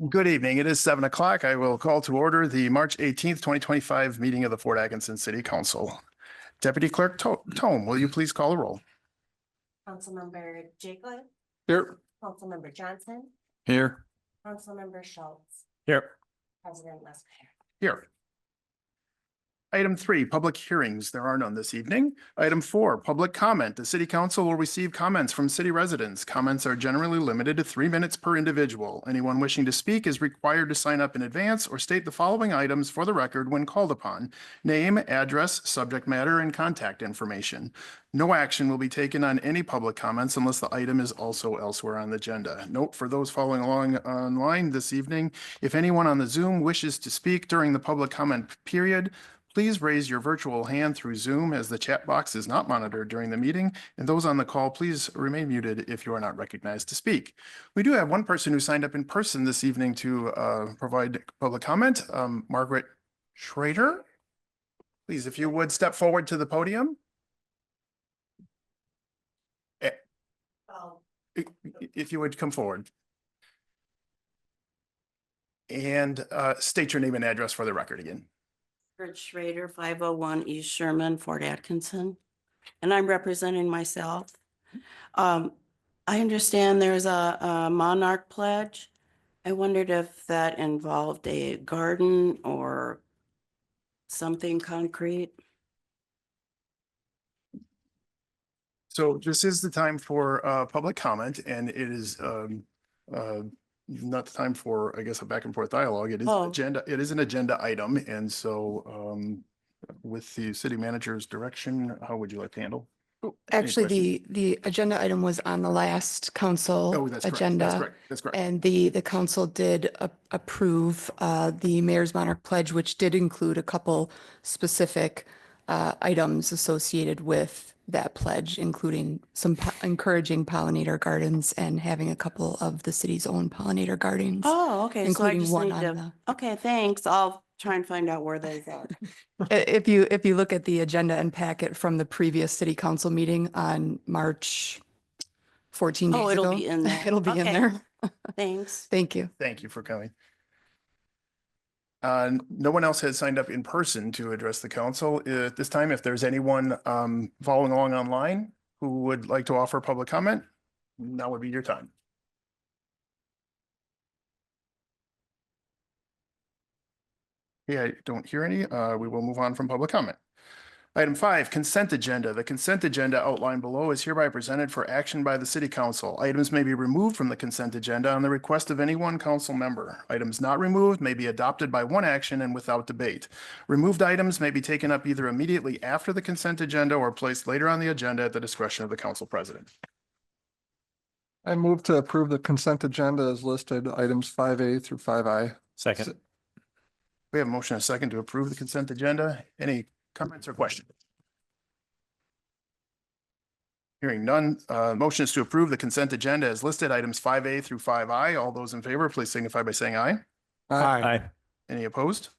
Good evening. It is 7 o'clock. I will call to order the March 18th, 2025 meeting of the Fort Atkinson City Council. Deputy Clerk Tome, will you please call the roll? Councilmember Jacob. Here. Councilmember Johnson. Here. Councilmember Schultz. Here. President Lesker. Here. Item 3, public hearings. There are none this evening. Item 4, public comment. The City Council will receive comments from city residents. Comments are generally limited to 3 minutes per individual. Anyone wishing to speak is required to sign up in advance or state the following items for the record when called upon: name, address, subject matter, and contact information. No action will be taken on any public comments unless the item is also elsewhere on the agenda. Note for those following along online this evening, if anyone on the Zoom wishes to speak during the public comment period, please raise your virtual hand through Zoom, as the chat box is not monitored during the meeting, and those on the call, please remain muted if you are not recognized to speak. We do have one person who signed up in person this evening to provide public comment, Margaret Schrader. Please, if you would step forward to the podium. If you would come forward. And state your name and address for the record again. Margaret Schrader, 501 East Sherman, Fort Atkinson, and I'm representing myself. I understand there's a Monarch pledge. I wondered if that involved a garden or something concrete. So this is the time for public comment, and it is not the time for, I guess, a back and forth dialogue. It is agenda. It is an agenda item, and so with the city manager's direction, how would you like to handle? Actually, the agenda item was on the last council agenda. That's correct. That's correct. And the council did approve the mayor's monarch pledge, which did include a couple specific items associated with that pledge, including some encouraging pollinator gardens and having a couple of the city's own pollinator gardens. Oh, okay. Including so I one just need on to, okay, thanks. I'll try and find out where those are. If you look at the agenda and packet from the previous city council meeting on March 14 days ago. It'll be in there. It'll be in there. Thanks. Thank you. Thank you for coming. No one else has signed up in person to address the council at this time. If there's anyone following along online who would like to offer public comment, now would be your time. Yeah, I don't hear any. We will move on from public comment. Item 5, consent agenda. The consent agenda outlined below is hereby presented for action by the city council. Items may be removed from the consent agenda on the request of any one council member. Items not removed may be adopted by one action and without debate. Removed items may be taken up either immediately after the consent agenda or placed later on the agenda at the discretion of the council president. I move to approve the consent agenda as listed, items 5A through 5I. Second. We have a motion and a second to approve the consent agenda. Any comments or questions? Hearing none, motion is to approve the consent agenda as listed, items 5A through 5I. All those in favor, please signify by saying aye. Aye. Any opposed?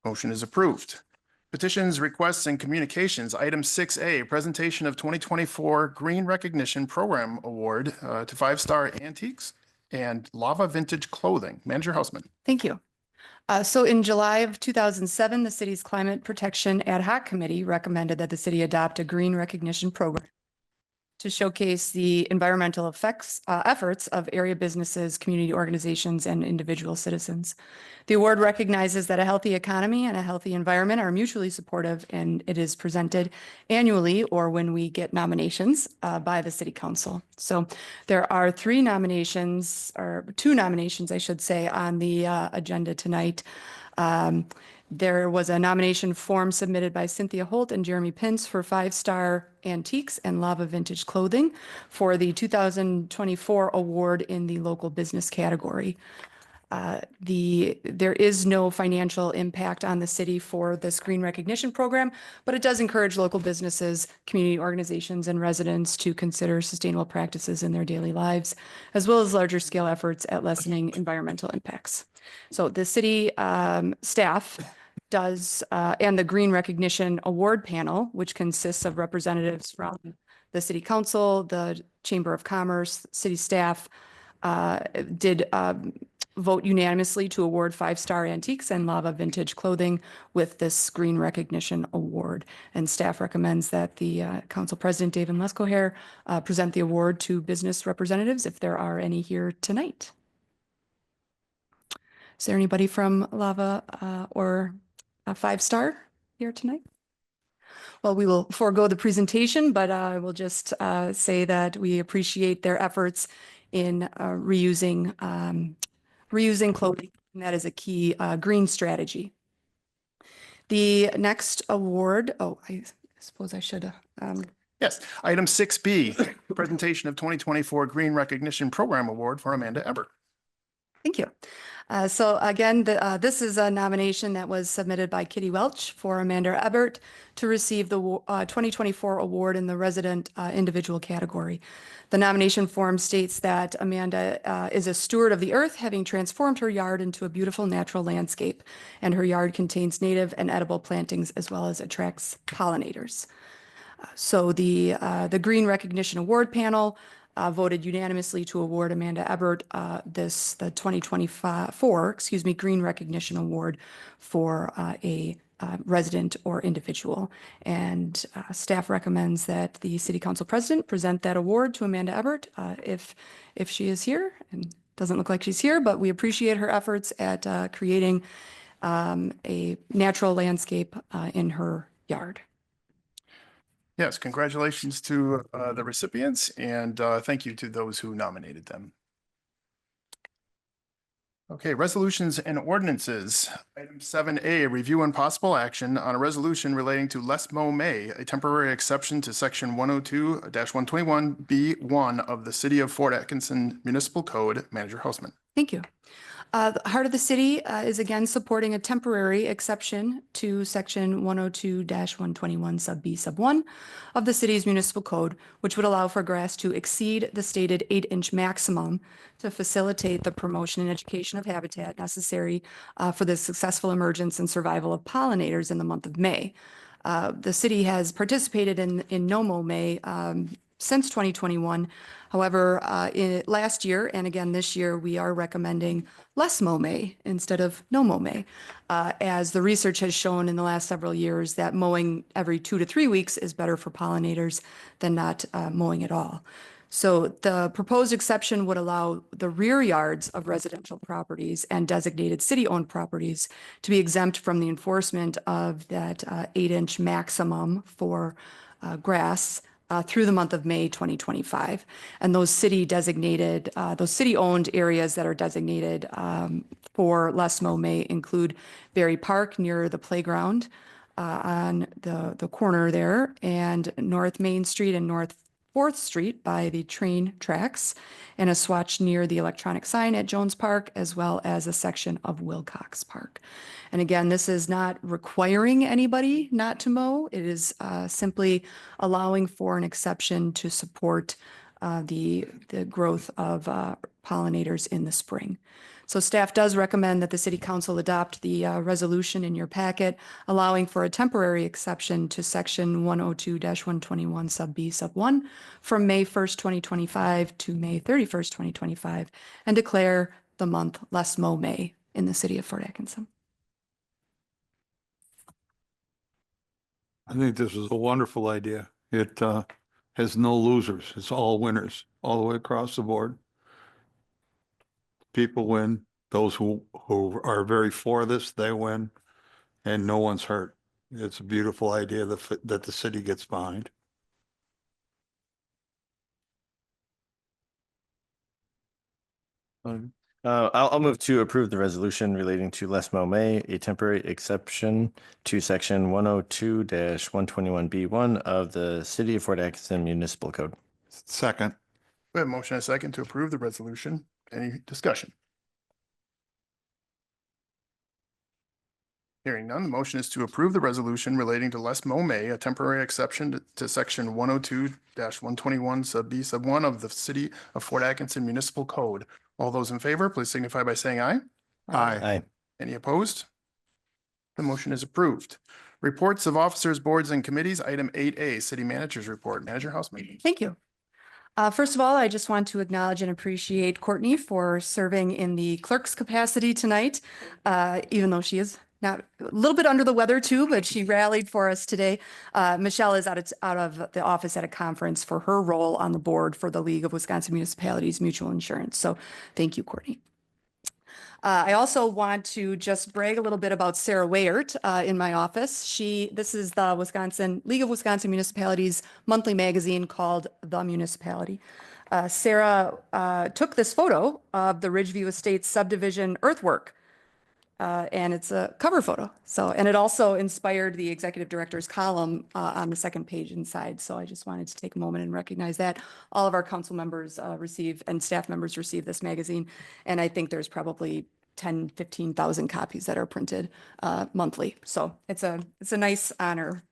Motion is approved. Petitions, requests, and communications. Item 6A, presentation of 2024 Green Recognition Program Award to 5-Star Antiques and Lava Vintage Clothing. Manager Hausman. Thank you. So in July of 2007, the city's Climate Protection Ad Hoc Committee recommended that the city adopt a green recognition program to showcase the environmental efforts of area businesses, community organizations, and individual citizens. The award recognizes that a healthy economy and a healthy environment are mutually supportive, and it is presented annually or when we get nominations by the city council. So there are 3 nominations, or 2 nominations, I should say, on the agenda tonight. There was a nomination form submitted by Cynthia Holt and Jeremy Pintz for 5-Star Antiques and Lava Vintage Clothing for the 2024 award in the local business category. There is no financial impact on the city for this green recognition program, but it does encourage local businesses, community organizations, and residents to consider sustainable practices in their daily lives, as well as larger scale efforts at lessening environmental impacts. So the city staff does, and the Green Recognition Award Panel, which consists of representatives from the City Council, the Chamber of Commerce, city staff, did vote unanimously to award 5-star Antiques and Lava Vintage Clothing with this Green Recognition Award. And staff recommends that the Council President, David Leskohair, present the award to business representatives if there are any here tonight. Is there anybody from Lava or 5-star here tonight? Well, we will forego the presentation, but I will just say that we appreciate their efforts in reusing clothing. And that is a key green strategy. The next award, I suppose I should. Yes, item 6B, presentation of 2024 Green Recognition Program Award for Amanda Ebert. Thank you. So again, this is a nomination that was submitted by Kitty Welch for Amanda Ebert to receive the 2024 award in the resident individual category. The nomination form states that Amanda is a steward of the earth, having transformed her yard into a beautiful natural landscape, and her yard contains native and edible plantings as well as attracts pollinators. So the Green Recognition Award panel voted unanimously to award Amanda Ebert the 2024, Green Recognition Award for a resident or individual. And staff recommends that the City Council President present that award to Amanda Ebert if she is here. And doesn't look like she's here, but we appreciate her efforts at creating a natural landscape in her yard. Yes, congratulations to the recipients, and thank you to those who nominated them. Okay, resolutions and ordinances. Item 7A, review and possible action on a resolution relating to Les Moe May, a temporary exception to section 102-121B1 of the City of Fort Atkinson Municipal Code. Manager Hausman. Thank you. The Heart of the City is again supporting a temporary exception to section 102-121 sub B sub 1 of the city's municipal code, which would allow for grass to exceed the stated 8-inch maximum to facilitate the promotion and education of habitat necessary for the successful emergence and survival of pollinators in the month of May. The city has participated in No Mow May since 2021. However, last year and again this year, we are recommending less mow May instead of no mow May, as the research has shown in the last several years that mowing every 2 to 3 weeks is better for pollinators than not mowing at all. So the proposed exception would allow the rear yards of residential properties and designated city-owned properties to be exempt from the enforcement of that 8-inch maximum for grass through the month of May 2025. And those those city-owned areas that are designated for Les Mow May include Berry Park near the playground on the corner there, and North Main Street and North 4th Street by the train tracks, and a swatch near the electronic sign at Jones Park, as well as a section of Wilcox Park. And again, this is not requiring anybody not to mow. It is simply allowing for an exception to support the growth of pollinators in the spring. So staff does recommend that the City Council adopt the resolution in your packet, allowing for a temporary exception to section 102-121 sub B sub 1 from May 1st, 2025 to May 31st, 2025, and declare the month Les Mow May in the city of Fort Atkinson. I think this is a wonderful idea. It has no losers. It's all winners all the way across the board. People win. Those who are very for this, they win, and no one's hurt. It's a beautiful idea that the city gets behind. I'll move to approve the resolution relating to Les Mow May, a temporary exception to section 102-121B1 of the City of Fort Atkinson Municipal Code. Second. We have a motion and a second to approve the resolution. Any discussion? Hearing none, the motion is to approve the resolution relating to Les Mow May, a temporary exception to section 102-121 sub B sub 1 of the City of Fort Atkinson Municipal Code. All those in favor, please signify by saying aye. Aye. Any opposed? The motion is approved. Reports of officers, boards, and committees. Item 8A, City Manager's Report. Manager Hausman. Thank you. First of all, I just want to acknowledge and appreciate Courtney for serving in the clerk's capacity tonight, even though she is not a little bit under the weather too, but she rallied for us today. Michelle is out of the office at a conference for her role on the board for the League of Wisconsin Municipalities Mutual Insurance. So thank you, Courtney. I also want to just brag a little bit about Sarah Wayert in my office. This is the League of Wisconsin Municipalities monthly magazine called The Municipality. Sarah took this photo of the Ridgeview Estates subdivision earthwork, and it's a cover photo. And it also inspired the executive director's column on the second page inside. So I just wanted to take a moment and recognize that. All of our council members and staff members receive this magazine. And I think there's probably 10, 15,000 copies that are printed monthly. So it's a nice honor.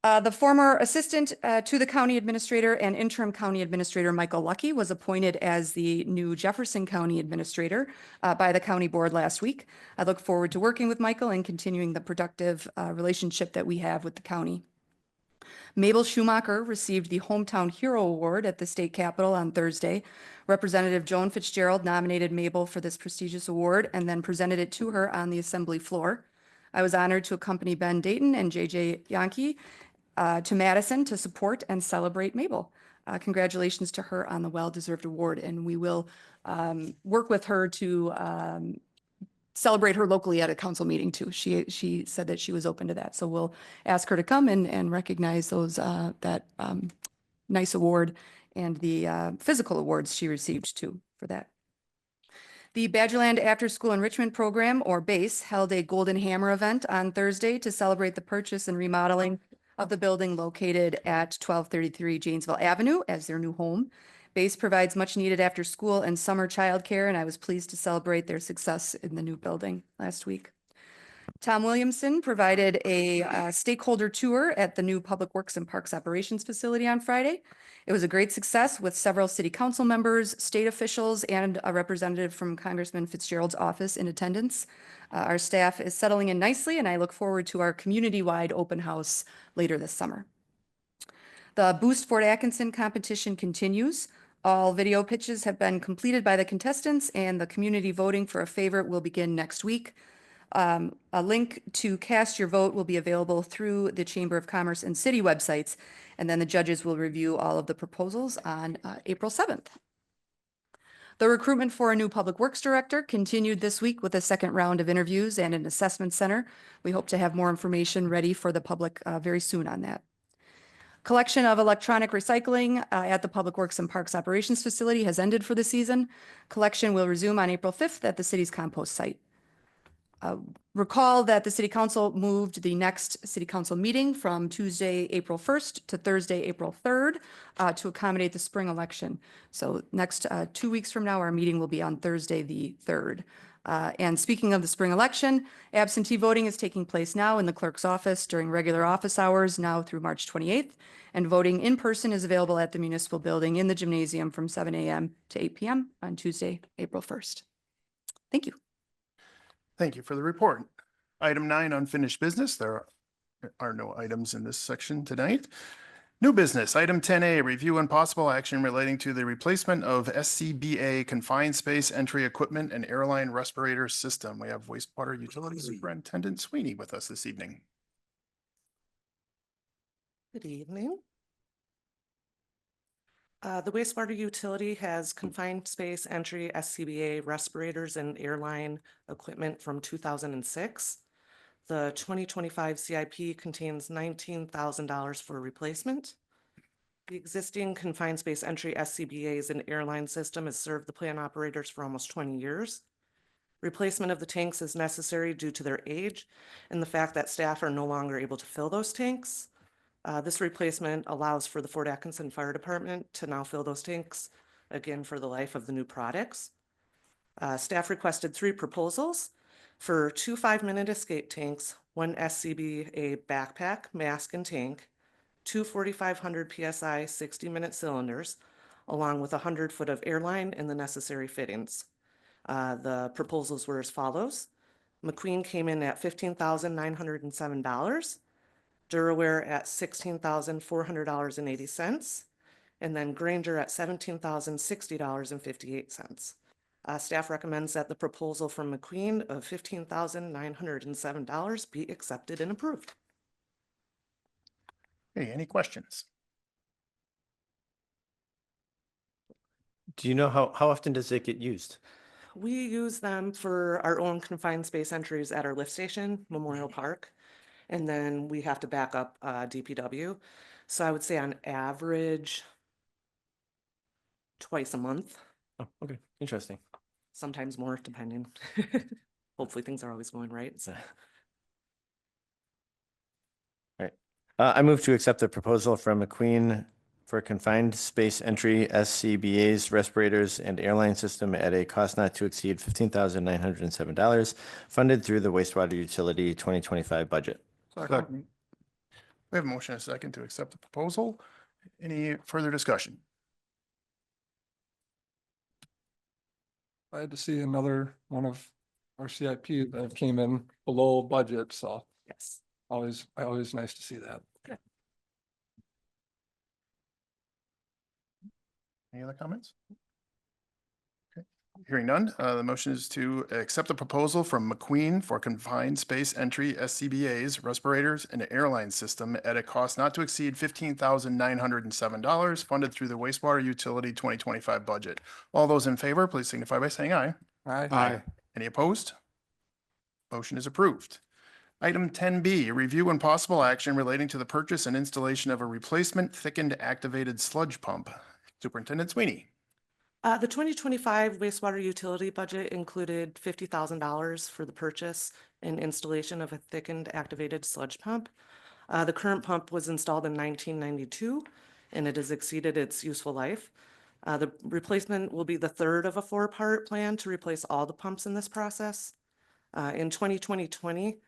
The former assistant to the county administrator and interim county administrator, Michael Lucky, was appointed as the new Jefferson County administrator by the county board last week. I look forward to working with Michael and continuing the productive relationship that we have with the county. Mabel Schumacher received the Hometown Hero Award at the state capitol on Thursday. Representative Joan Fitzgerald nominated Mabel for this prestigious award and then presented it to her on the assembly floor. I was honored to accompany Ben Dayton and JJ Yankee to Madison to support and celebrate Mabel. Congratulations to her on the well-deserved award, and we will work with her to celebrate her locally at a council meeting too. She said that she was open to that, so we'll ask her to come and recognize that nice award and the physical awards she received too for that. The Badgerland After School Enrichment Program, or BASE, held a Golden Hammer event on Thursday to celebrate the purchase and remodeling of the building located at 1233 Janesville Avenue as their new home. BASE provides much needed after school and summer childcare, and I was pleased to celebrate their success in the new building last week. Tom Williamson provided a stakeholder tour at the new Public Works and Parks Operations facility on Friday. It was a great success with several city council members, state officials, and a representative from Congressman Fitzgerald's office in attendance. Our staff is settling in nicely, and I look forward to our community-wide open house later this summer. The Boost Fort Atkinson competition continues. All video pitches have been completed by the contestants, and the community voting for a favorite will begin next week. A link to cast your vote will be available through the Chamber of Commerce and City websites, and then the judges will review all of the proposals on April 7th. The recruitment for a new public works director continued this week with a second round of interviews and an assessment center. We hope to have more information ready for the public very soon on that. Collection of electronic recycling at the Public Works and Parks Operations facility has ended for the season. Collection will resume on April 5th at the city's compost site. Recall that the City Council moved the next City Council meeting from Tuesday, April 1st to Thursday, April 3rd to accommodate the spring election. So next 2 weeks from now, our meeting will be on Thursday, the 3rd. And speaking of the spring election, absentee voting is taking place now in the clerk's office during regular office hours now through March 28th. And voting in person is available at the municipal building in the gymnasium from 7 a.m. to 8 p.m. on Tuesday, April 1st. Thank you. Thank you for the report. Item 9, unfinished business. There are no items in this section tonight. New business, item 10A, review and possible action relating to the replacement of SCBA confined space entry equipment and airline respirator system. We have wastewater utility superintendent Sweeney with us this evening. Good evening. The wastewater utility has confined space entry SCBA respirators and airline equipment from 2006. The 2025 CIP contains $19,000 for replacement. The existing confined space entry SCBA's and airline system has served the plant operators for almost 20 years. Replacement of the tanks is necessary due to their age and the fact that staff are no longer able to fill those tanks. This replacement allows for the Fort Atkinson Fire Department to now fill those tanks again for the life of the new products. Staff requested 3 proposals for 2 5-minute escape tanks, 1 SCBA backpack, mask, and tank, 2 4,500 PSI 60-minute cylinders, along with 100 foot of airline and the necessary fittings. The proposals were as follows. McQueen came in at $15,907. Duraware at $16,400.80, and then Granger at $17,060.58. Staff recommends that the proposal from McQueen of $15,907 be accepted and approved. Okay, any questions? Do you know how often does it get used? We use them for our own confined space entries at our lift station, Memorial Park. And then we have to back up DPW. So I would say on average, twice a month, Oh, okay, interesting. sometimes more depending. Hopefully things are always going right. So. Right. I move to accept the proposal from McQueen for confined space entry SCBA's respirators and airline system at a cost not to exceed $15,907, funded through the wastewater utility 2025 budget. Second. We have a motion and a second to accept the proposal. Any further discussion? I had to see another one of our CIP that came in below budget, so Yes. always nice to see that. Any other comments? Okay, hearing none, the motion is to accept the proposal from McQueen for confined space entry SCBA's respirators and airline system at a cost not to exceed $15,907, funded through the wastewater utility 2025 budget. All those in favor, please signify by saying aye. Aye. Any opposed? Motion is approved. Item 10B, review and possible action relating to the purchase and installation of a replacement thickened activated sludge pump. Superintendent Sweeney. The 2025 wastewater utility budget included $50,000 for the purchase and installation of a thickened activated sludge pump. The current pump was installed in 1992 and it has exceeded its useful life. The replacement will be the third of a four-part plan to replace all the pumps in this process. In 2020,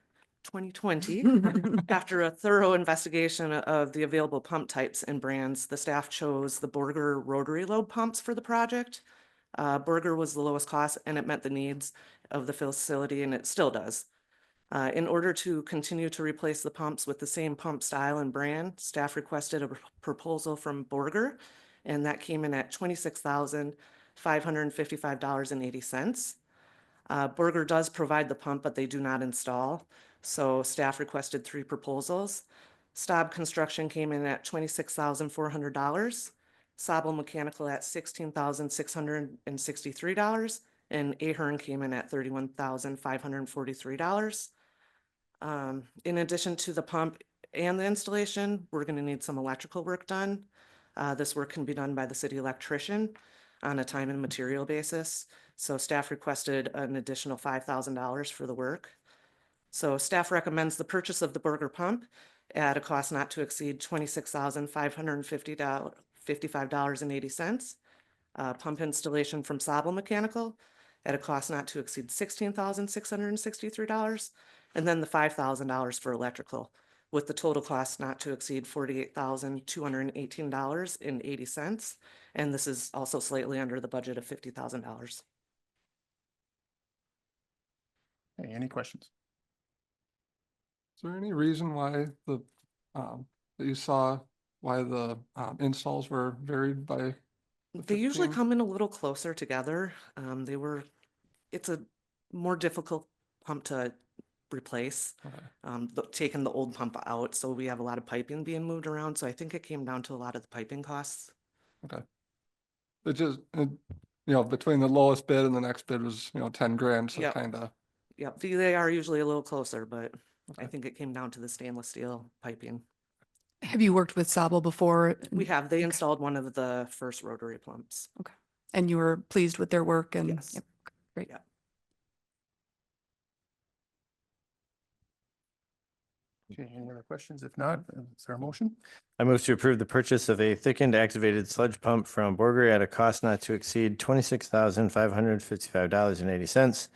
after a thorough investigation of the available pump types and brands, the staff chose the Borger rotary lobe pumps for the project. Borger was the lowest cost and it met the needs of the facility, and it still does. In order to continue to replace the pumps with the same pump style and brand, staff requested a proposal from Borger, and that came in at $26,555.80. Borger does provide the pump, but they do not install. So staff requested three proposals. Staub Construction came in at $26,400. Sabel Mechanical at $16,663, and Ahern came in at $31,543. In addition to the pump and the installation, we're going to need some electrical work done. This work can be done by the city electrician on a time and material basis. So staff requested an additional $5,000 for the work. So staff recommends the purchase of the Borger pump at a cost not to exceed $26,555.80. Pump installation from Sabel Mechanical at a cost not to exceed $16,663. And then the $5,000 for electrical, with the total cost not to exceed $48,218.80. And this is also slightly under the budget of $50,000. Okay, any questions? Is there any reason why that you saw why the installs were varied by? They usually 15? come in a little closer together. It's a more difficult pump to replace, Okay. taking the old pump out. So we have a lot of piping being moved around. So I think it came down to a lot of the piping costs. Okay. It just, between the lowest bid and the next bid was, 10 grand, so Yep. kind of. Yep, they are usually a little closer, but I Okay. think it came down to the stainless steel piping. Have you worked with Sabel before? We have, they installed one of the first rotary pumps. And you were pleased with their work and? Yes. Yep, great. Yeah. Okay, any other questions? If not, is there a motion? I move to approve the purchase of a thickened activated sludge pump from Borger at a cost not to exceed $26,555.80.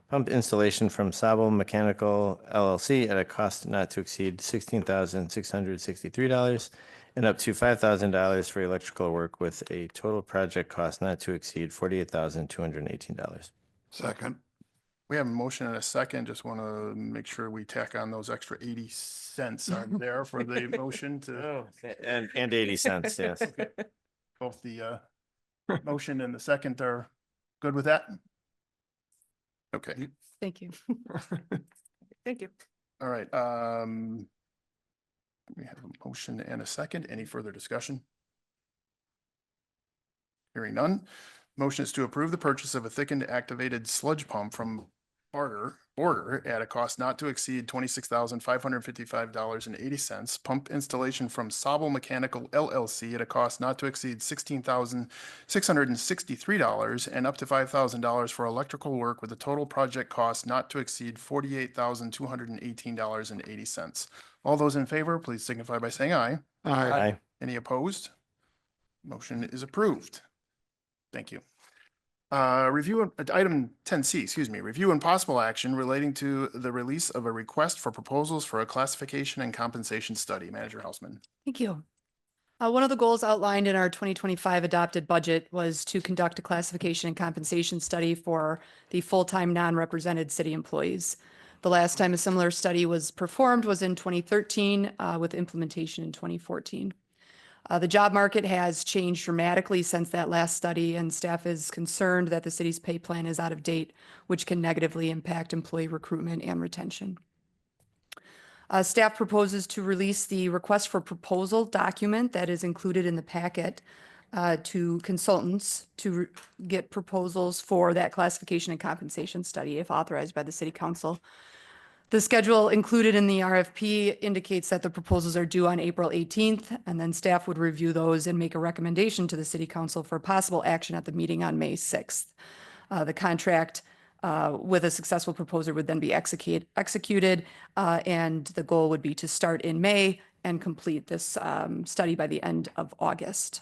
Pump installation from Sabel Mechanical LLC at a cost not to exceed $16,663, and up to $5,000 for electrical work, with a total project cost not to exceed $48,218. Second. We have a motion and a second. Just want to make sure we tack on those extra 80 cents on there for the motion to. And 80 cents, yes. both the motion and the second are good with that? Okay, Thank you. Thank you. all right. We have a motion and a second. Any further discussion? Hearing none. Motion is to approve the purchase of a thickened activated sludge pump from Border at a cost not to exceed $26,555.80. Pump installation from Sobel Mechanical LLC at a cost not to exceed $16,663 and up to $5,000 for electrical work with a total project cost not to exceed $48,218.80. All those in favor, please signify by saying aye. Aye. Any opposed? Motion is approved. Thank you. Item 10C, excuse me, review and possible action relating to the release of a request for proposals for a classification and compensation study. Manager Hausman. Thank you. One of the goals outlined in our 2025 adopted budget was to conduct a classification and compensation study for the full-time non-represented city employees. The last time a similar study was performed was in 2013 with implementation in 2014. The job market has changed dramatically since that last study, and staff is concerned that the city's pay plan is out of date, which can negatively impact employee recruitment and retention. Staff proposes to release the request for proposal document that is included in the packet to consultants to get proposals for that classification and compensation study if authorized by the city council. The schedule included in the RFP indicates that the proposals are due on April 18th, and then staff would review those and make a recommendation to the city council for possible action at the meeting on May 6th. The contract with a successful proposer would then be executed, and the goal would be to start in May and complete this study by the end of August.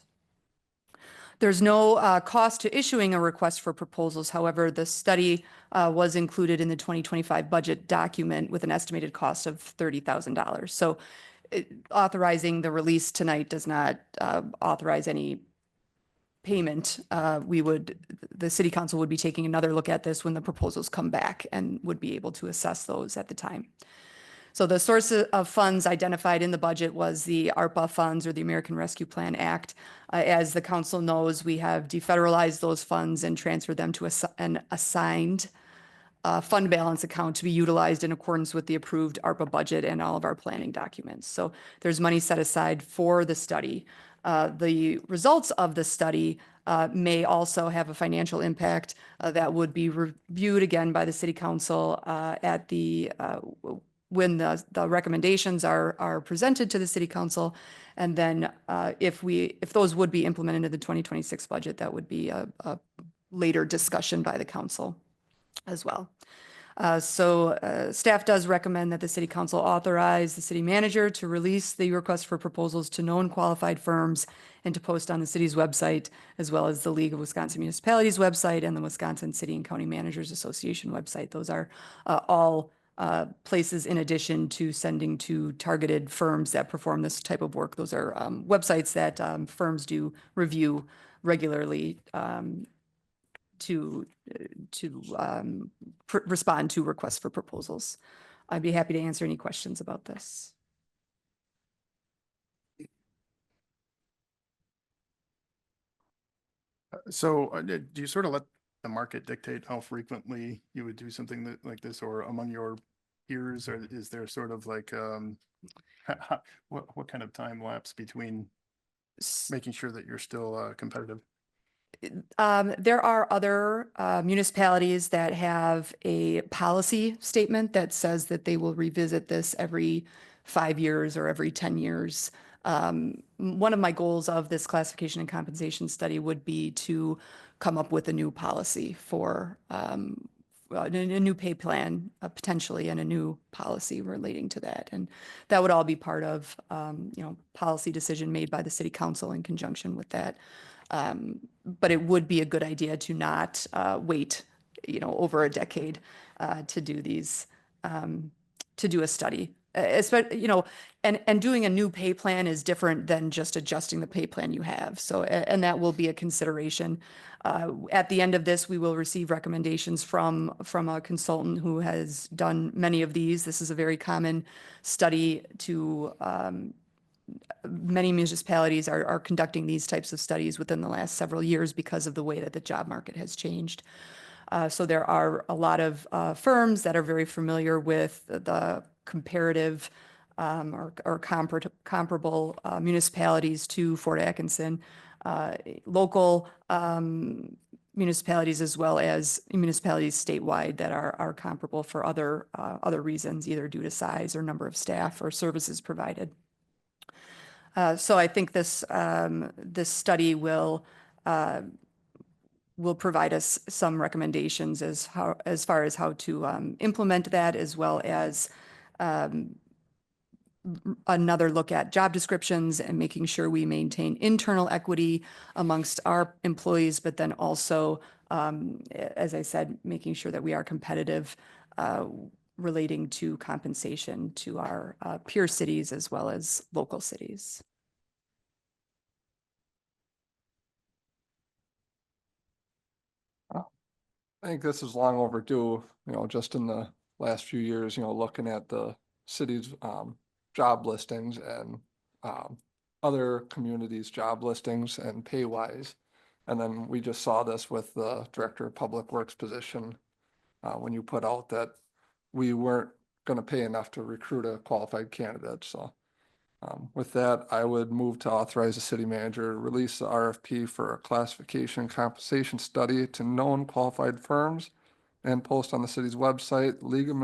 There's no cost to issuing a request for proposals. However, the study was included in the 2025 budget document with an estimated cost of $30,000. So authorizing the release tonight does not authorize any payment. The city council would be taking another look at this when the proposals come back and would be able to assess those at the time. So the source of funds identified in the budget was the ARPA funds or the American Rescue Plan Act. As the council knows, we have defederalized those funds and transferred them to an assigned fund balance account to be utilized in accordance with the approved ARPA budget and all of our planning documents. So there's money set aside for the study. The results of the study may also have a financial impact that would be reviewed again by the city council at the when the recommendations are presented to the city council. And then if those would be implemented into the 2026 budget, that would be a later discussion by the council as well. Staff does recommend that the city council authorize the city manager to release the request for proposals to known qualified firms and to post on the city's website, as well as the League of Wisconsin Municipalities website and the Wisconsin City and County Managers Association website. Those are all places in addition to sending to targeted firms that perform this type of work. Those are websites that firms do review regularly to respond to requests for proposals. I'd be happy to answer any questions about this. So do you sort of let the market dictate how frequently you would do something like this, or among your peers, or is there sort of like what kind of time lapse between making sure that you're still competitive? There are other municipalities that have a policy statement that says that they will revisit this every 5 years or every 10 years. One of my goals of this classification and compensation study would be to come up with a new policy for a new pay plan, potentially, and a new policy relating to that. And that would all be part of, policy decision made by the city council in conjunction with that. But it would be a good idea to not wait, over a decade to do these, to do a study. And doing a new pay plan is different than just adjusting the pay plan you have. So, and that will be a consideration. At the end of this, we will receive recommendations from a consultant who has done many of these. This is a very common study to many municipalities are conducting these types of studies within the last several years because of the way that the job market has changed. So there are a lot of firms that are very familiar with the comparative or comparable municipalities to Fort Atkinson, local municipalities as well as municipalities statewide that are comparable for other reasons, either due to size or number of staff or services provided. So I think this study will provide us some recommendations as far as how to implement that, as well as another look at job descriptions and making sure we maintain internal equity amongst our employees, but then also, as I said, making sure that we are competitive relating to compensation to our peer cities as well as local cities. I think this is long overdue, just in the last few years, looking at the city's job listings and other communities' job listings and pay wise. And then we just saw this with the Director of Public Works position when you put out that we weren't going to pay enough to recruit a qualified candidate. So with that, I would move to authorize the city manager to release the RFP for a classification and compensation study to known qualified firms and post on the city's website, League of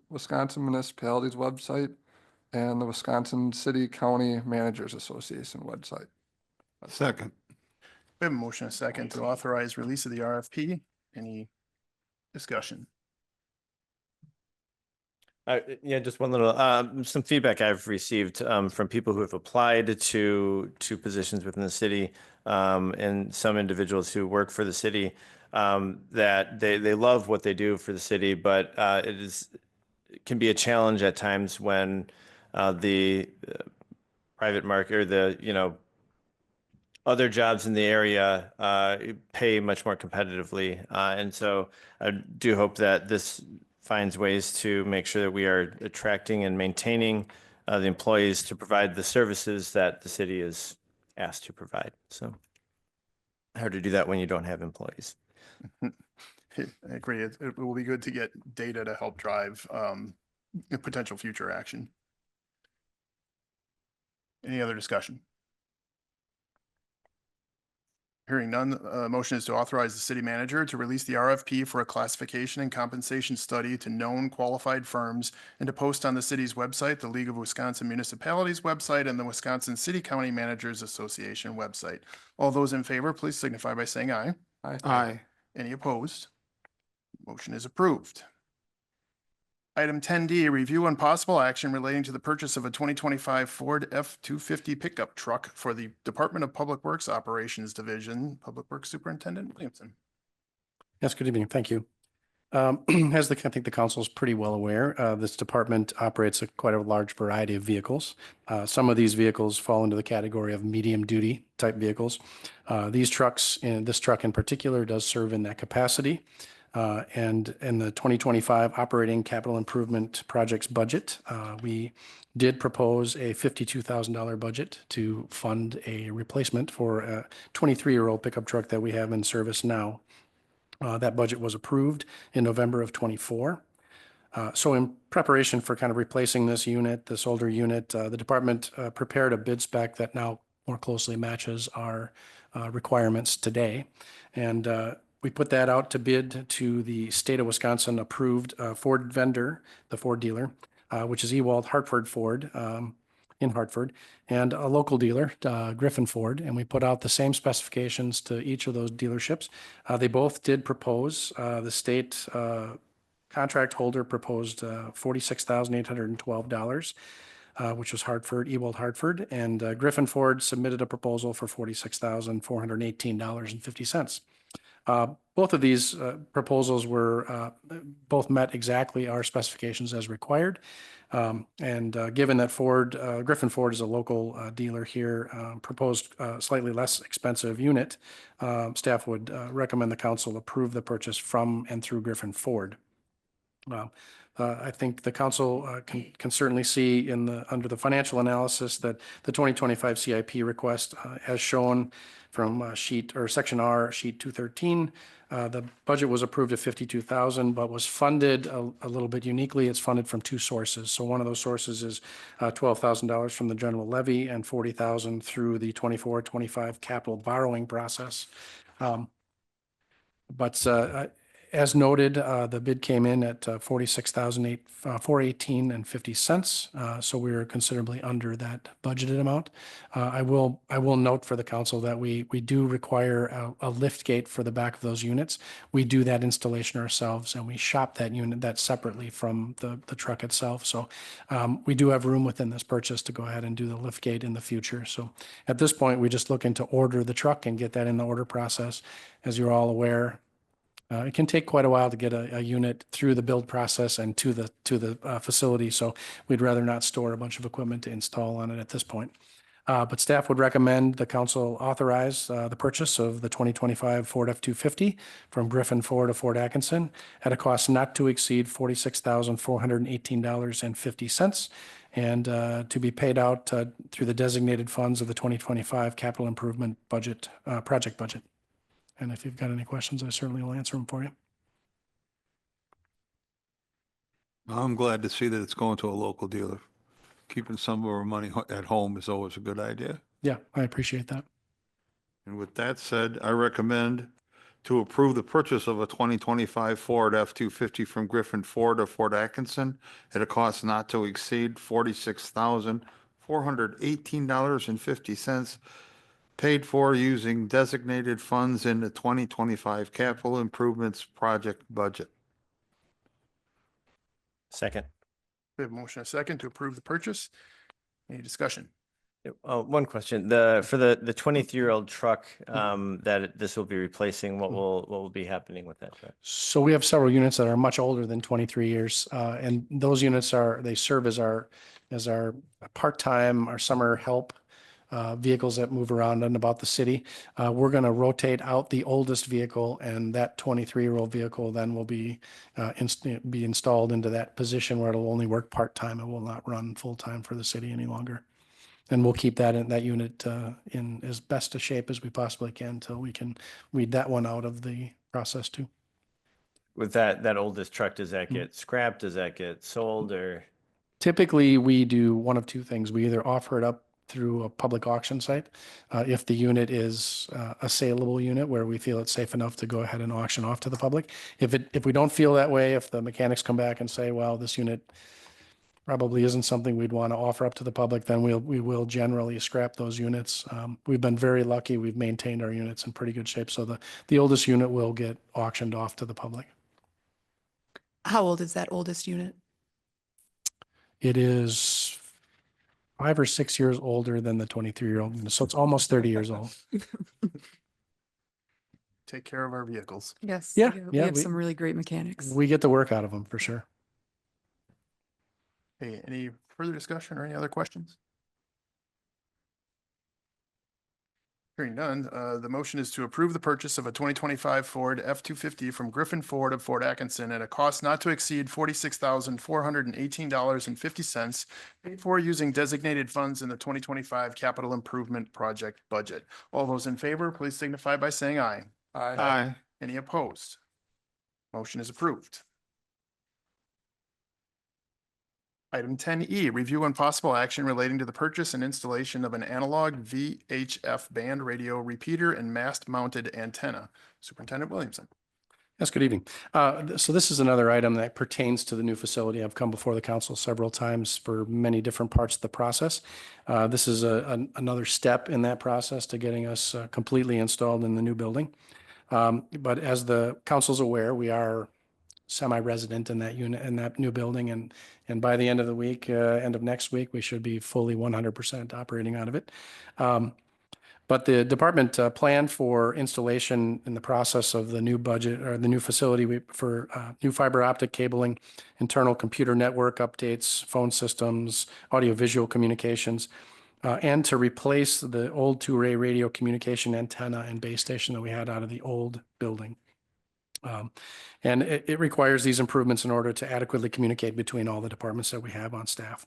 Wisconsin Municipalities website, and the Wisconsin City County Managers Association website. Second. We have a motion and a second to authorize release of the RFP. Any discussion? Yeah, just one little, some feedback I've received from people who have applied to positions within the city and some individuals who work for the city, that they love what they do for the city, but it can be a challenge at times when the private market or the other jobs in the area pay much more competitively, and so I do hope that this finds ways to make sure that we are attracting and maintaining the employees to provide the services that the city is asked to provide. So hard to do that when you don't have employees. I agree. It will be good to get data to help drive potential future action. Any other discussion? Hearing none, motion is to authorize the city manager to release the RFP for a classification and compensation study to known qualified firms and to post on the city's website, the League of Wisconsin Municipalities website, and the Wisconsin City County Managers Association website. All those in favor, please signify by saying aye. Aye. Any opposed? Motion is approved. Item 10D, review and possible action relating to the purchase of a 2025 Ford F-250 pickup truck for the Department of Public Works Operations Division. Public Works Superintendent Williamson. Yes, good evening. Thank you. I think the council is pretty well aware, this department operates quite a large variety of vehicles. Some of these vehicles fall into the category of medium duty type vehicles. These trucks, and this truck in particular, does serve in that capacity. And in the 2025 operating capital improvement projects budget, we did propose a $52,000 budget to fund a replacement for a 23-year-old pickup truck that we have in service now. That budget was approved in November of 24. So in preparation for kind of replacing this older unit, the department prepared a bid spec that now more closely matches our requirements today. And we put that out to bid to the state of Wisconsin approved Ford vendor, the Ford dealer, which is Ewald Hartford Ford in Hartford, and a local dealer, Griffin Ford. And we put out the same specifications to each of those dealerships. They both did propose. The state contract holder proposed $46,812. Which was Ewald Hartford, and Griffin Ford submitted a proposal for $46,418.50. Both of these proposals were both met exactly our specifications as required. And given that Griffin Ford is a local dealer here, proposed slightly less expensive unit, staff would recommend the council approve the purchase from and through Griffin Ford. I think the council can certainly see under the financial analysis that the 2025 CIP request, as shown from section R, sheet 213, the budget was approved at 52,000, but was funded a little bit uniquely. It's funded from two sources. So one of those sources is $12,000 from the general levy and 40,000 through the 24-25 capital borrowing process. But as noted, the bid came in at 418 and 50 cents. So we were considerably under that budgeted amount. I will note for the council that we do require a lift gate for the back of those units. We do that installation ourselves, and we shop that unit separately from the truck itself. So we do have room within this purchase to go ahead and do the lift gate in the future. So at this point, we're just looking to order the truck and get that in the order process. As you're all aware, it can take quite a while to get a unit through the build process and to the facility. So we'd rather not store a bunch of equipment to install on it at this point. But staff would recommend the council authorize the purchase of the 2025 Ford F-250 from Griffin Ford of Ford Atkinson at a cost not to exceed $46,418.50 and to be paid out through the designated funds of the 2025 capital improvement budget, project budget. And if you've got any questions, I certainly will answer them for you. I'm glad to see that it's going to a local dealer. Keeping some of our money at home is always a good idea. Yeah, I appreciate that. And with that said, I recommend to approve the purchase of a 2025 Ford F-250 from Griffin Ford of Ford Atkinson at a cost not to exceed $46,418.50, paid for using designated funds in the 2025 capital improvements project budget. Second. We have a motion and a second to approve the purchase. Any discussion? One question, for the 23-year-old truck, that this will be replacing, what will be happening with that truck? So we have several units that are much older than 23 years. And those units they serve as our part-time, our summer help vehicles that move around and about the city. We're going to rotate out the oldest vehicle, and that 23-year-old vehicle then will be installed into that position where it'll only work part-time. It will not run full-time for the city any longer. And we'll keep that unit in as best a shape as we possibly can until we can weed that one out of the process too. With that oldest truck, does that get scrapped? Does that get sold, or? Typically, we do one of two things. We either offer it up through a public auction site. If the unit is a saleable unit where we feel it's safe enough to go ahead and auction off to the public. If we don't feel that way, if the mechanics come back and say, well, this unit probably isn't something we'd want to offer up to the public, then we will generally scrap those units. We've been very lucky. We've maintained our units in pretty good shape. So the oldest unit will get auctioned off to the public. How old is that oldest unit? It is 5 or 6 years older than the 23-year-old. So it's almost 30 years old. Take care of our vehicles. Yes. Yeah, We yeah, have some really great mechanics. We get the work out of them for sure. Hey, any further discussion or any other questions? Hearing none, the motion is to approve the purchase of a 2025 Ford F-250 from Griffin Ford of Ford Atkinson at a cost not to exceed $46,418.50, paid for using designated funds in the 2025 capital improvement project budget. All those in favor, please signify by saying aye. Aye. Any opposed? Motion is approved. Item 10E, review and possible action relating to the purchase and installation of an analog VHF band radio repeater and mast-mounted antenna. Superintendent Williamson. Yes, good evening. So this is another item that pertains to the new facility. I've come before the council several times for many different parts of the process. This is another step in that process to getting us completely installed in the new building. But as the council's aware, we are semi-resident in that unit, in that new building. And by the end of the week, end of next week, we should be fully 100% operating out of it. But the department planned for installation in the process of the new budget or the new facility for new fiber optic cabling, internal computer network updates, phone systems, audiovisual communications, and to replace the old two-way radio communication antenna and base station that we had out of the old building. And it requires these improvements in order to adequately communicate between all the departments that we have on staff.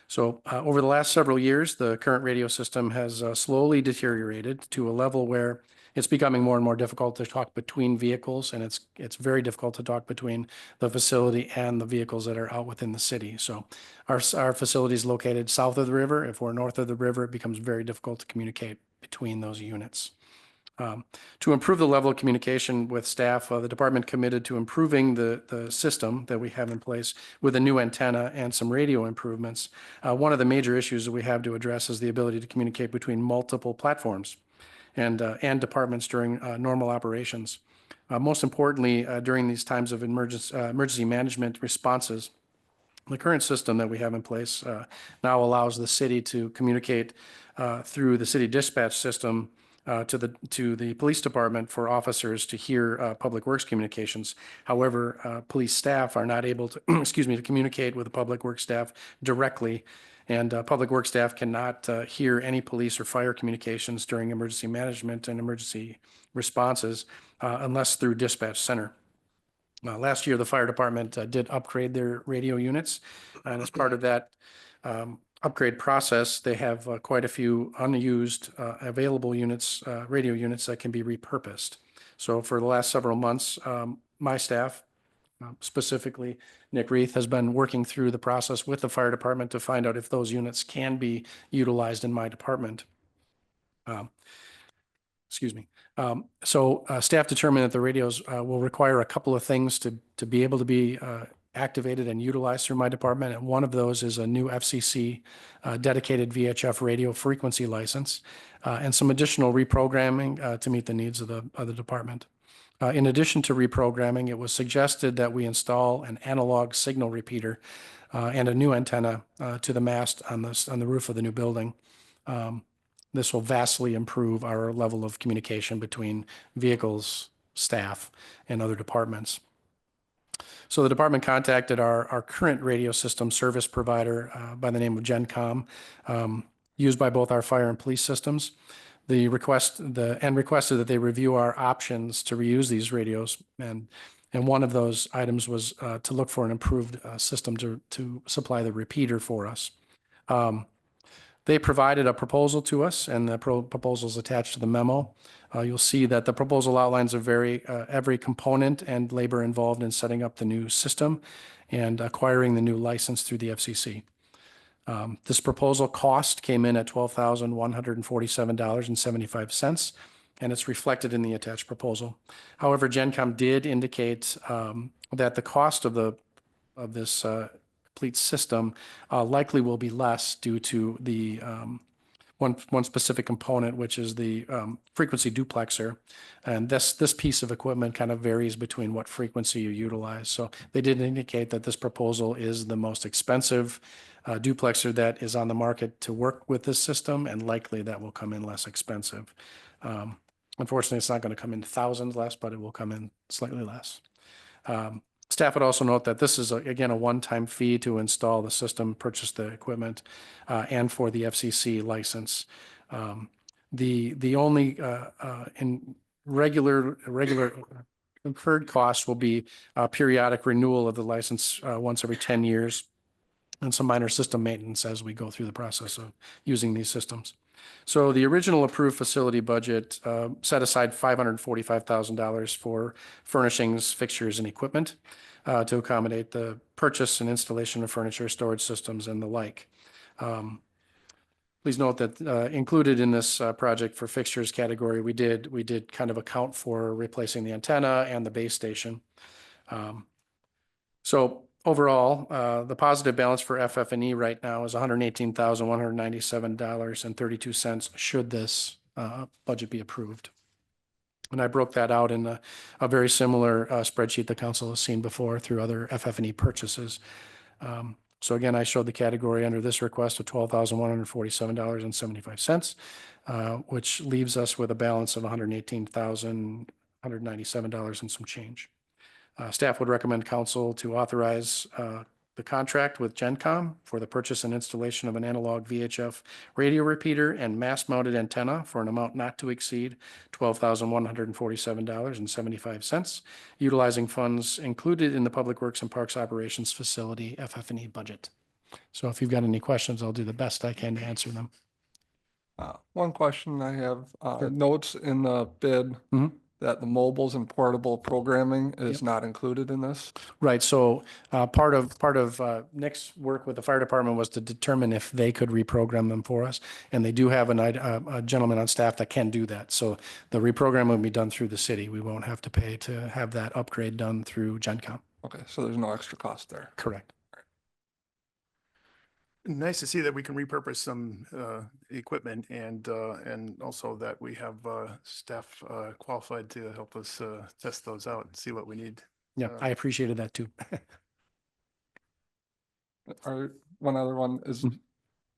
So over the last several years, the current radio system has slowly deteriorated to a level where it's becoming more and more difficult to talk between vehicles, and it's very difficult to talk between the facility and the vehicles that are out within the city. So our facility is located south of the river. If we're north of the river, it becomes very difficult to communicate between those units. To improve the level of communication with staff, the department committed to improving the system that we have in place with a new antenna and some radio improvements. One of the major issues that we have to address is the ability to communicate between multiple platforms and departments during normal operations. Most importantly, during these times of emergency management responses, the current system that we have in place now allows the city to communicate through the city dispatch system to the police department for officers to hear public works communications. However, police staff are not able to, excuse me, to communicate with the public works staff directly. And public works staff cannot hear any police or fire communications during emergency management and emergency responses unless through dispatch center. Last year, the fire department did upgrade their radio units. And as part of that upgrade process, they have quite a few unused available units, radio units that can be repurposed. So for the last several months, my staff, specifically Nick Reith, has been working through the process with the fire department to find out if those units can be utilized in my department. Excuse me. So staff determined that the radios will require a couple of things to be able to be activated and utilized through my department. And one of those is a new FCC dedicated VHF radio frequency license and some additional reprogramming to meet the needs of the department. In addition to reprogramming, it was suggested that we install an analog signal repeater and a new antenna to the mast on the roof of the new building. This will vastly improve our level of communication between vehicles, staff, and other departments. So the department contacted our current radio system service provider by the name of GenCom, used by both our fire and police systems. Requested that they review our options to reuse these radios, and one of those items was to look for an improved system to supply the repeater for us. They provided a proposal to us, and the proposal is attached to the memo. You'll see that the proposal outlines every component and labor involved in setting up the new system and acquiring the new license through the FCC. This proposal cost came in at $12,147.75, and it's reflected in the attached proposal. However, GenCom did indicate that the cost of this complete system likely will be less due to the one specific component, which is the frequency duplexer. And this piece of equipment kind of varies between what frequency you utilize. So they did indicate that this proposal is the most expensive duplexer that is on the market to work with this system, and likely that will come in less expensive. Unfortunately, it's not going to come in thousands less, but it will come in slightly less. Staff would also note that this is, again, a one-time fee to install the system, purchase the equipment, and for the FCC license. The only regular incurred costs will be periodic renewal of the license once every 10 years, and some minor system maintenance as we go through the process of using these systems. So the original approved facility budget set aside $545,000 for furnishings, fixtures, and equipment to accommodate the purchase and installation of furniture, storage systems, and the like. Please note that included in this project for fixtures category, we did kind of account for replacing the antenna and the base station. So overall, the positive balance for FF&E right now is $118,197.32 should this budget be approved. And I broke that out in a very similar spreadsheet the council has seen before through other FF&E purchases. So again, I showed the category under this request of $12,147.75, which leaves us with a balance of $118,197 and some change. Staff would recommend council to authorize the contract with GenCom for the purchase and installation of an analog VHF radio repeater and mast-mounted antenna for an amount not to exceed $12,147.75, utilizing funds included in the Public Works and Parks Operations Facility FF&E budget. So if you've got any questions, I'll do the best I can to answer them. One question I have, Sure. notes in the bid Mhm. that the mobiles and portable programming is Yep. not included in this. Right, so part of Nick's work with the fire department was to determine if they could reprogram them for us. And they do have a gentleman on staff that can do that. So the reprogram will be done through the city. We won't have to pay to have that upgrade done through GenCom. Okay, so there's no extra cost there. Correct. Nice to see that we can repurpose some equipment and also that we have staff qualified to help us test those out and see what we need. Yeah, I appreciated that too. One other one is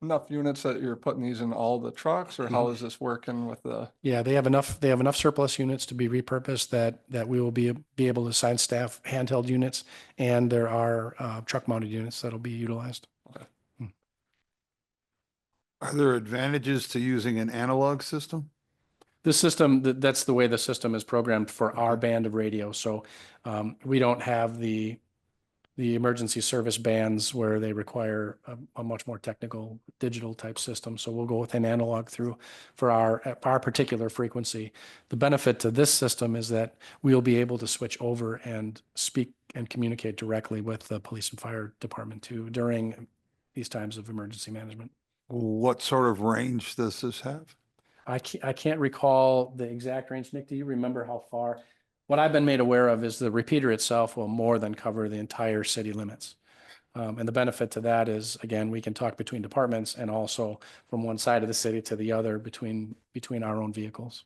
enough units that you're putting these in all the trucks, or how is this working with the? Yeah, they have enough surplus units to be repurposed that we will be able to assign staff handheld units, and there are truck mounted units that'll be utilized. Are there advantages to using an analog system? The system, that's the way the system is programmed for our band of radio. So we don't have the emergency service bands where they require a much more technical digital type system. So we'll go with an analog through for our particular frequency. The benefit to this system is that we'll be able to switch over and speak and communicate directly with the police and fire department too during these times of emergency management. What sort of range does this have? I can't recall the exact range. Nick, do you remember how far? What I've been made aware of is the repeater itself will more than cover the entire city limits. And the benefit to that is, again, we can talk between departments and also from one side of the city to the other between our own vehicles.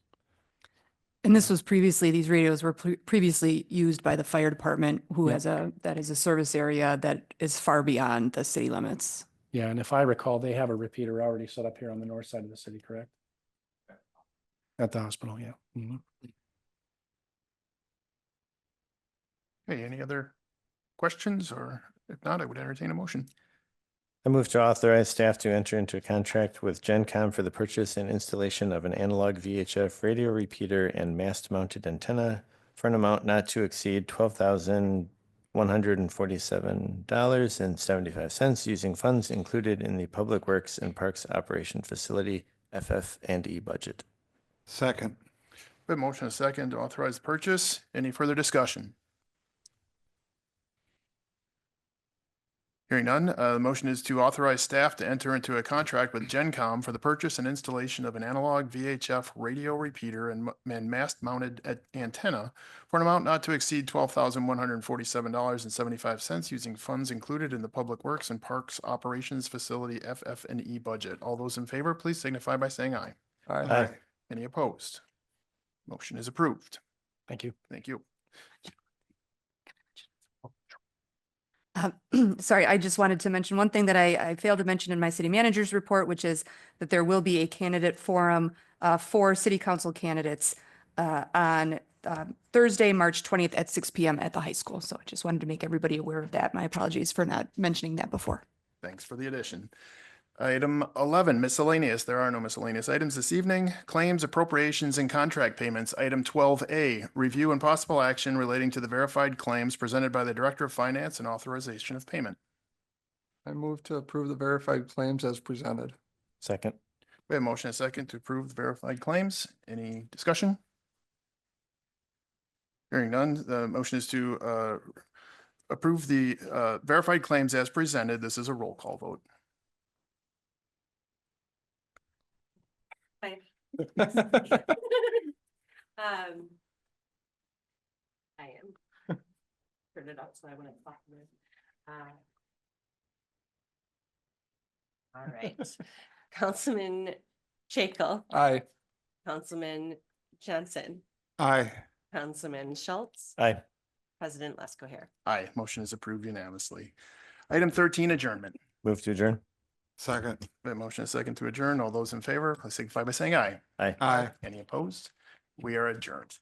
And this was previously, these radios were previously used by the fire department, who Yeah. has that is a service area that is far beyond the city limits. Yeah, and if I recall, they have a repeater already set up here on the north side of the city, correct? At the hospital, yeah. Mhm. Hey, any other questions, or if not, I would entertain a motion. I move to authorize staff to enter into a contract with GenCom for the purchase and installation of an analog VHF radio repeater and mast-mounted antenna for an amount not to exceed $12,147.75, using funds included in the Public Works and Parks Operation Facility FF&E budget. Second. We have a motion and a second to authorize the purchase. Any further discussion? Hearing none, the motion is to authorize staff to enter into a contract with GenCom for the purchase and installation of an analog VHF radio repeater and mast-mounted antenna for an amount not to exceed $12,147.75, using funds included in the Public Works and Parks Operations Facility FF&E budget. All those in favor, please signify by saying aye. Aye. Any opposed? Motion is approved. Thank you. Thank you. Sorry, I just wanted to mention one thing that I failed to mention in my city manager's report, which is that there will be a candidate forum for city council candidates on Thursday, March 20th at 6 p.m. at the high school. So I just wanted to make everybody aware of that. My apologies for not mentioning that before. Thanks for the addition. Item 11, miscellaneous. There are no miscellaneous items this evening. Claims, appropriations, and contract payments. Item 12A, review and possible action relating to the verified claims presented by the Director of Finance and authorization of payment. I move to approve the verified claims as presented. Second. We have a motion and a second to approve the verified claims. Any discussion? Hearing none, the motion is to approve the verified claims as presented. This is a roll call vote. I am. Turn it up so I wouldn't talk to it. All right. Councilman Shakel, Aye. Councilman Johnson, Aye. Councilman Schultz, Aye. President Lesko here. Aye, motion is approved unanimously. Item 13, adjournment. Move to adjourn. Second. We have a motion and a second to adjourn. All those in favor, please signify by saying aye. Aye. Aye. Any opposed? We are adjourned.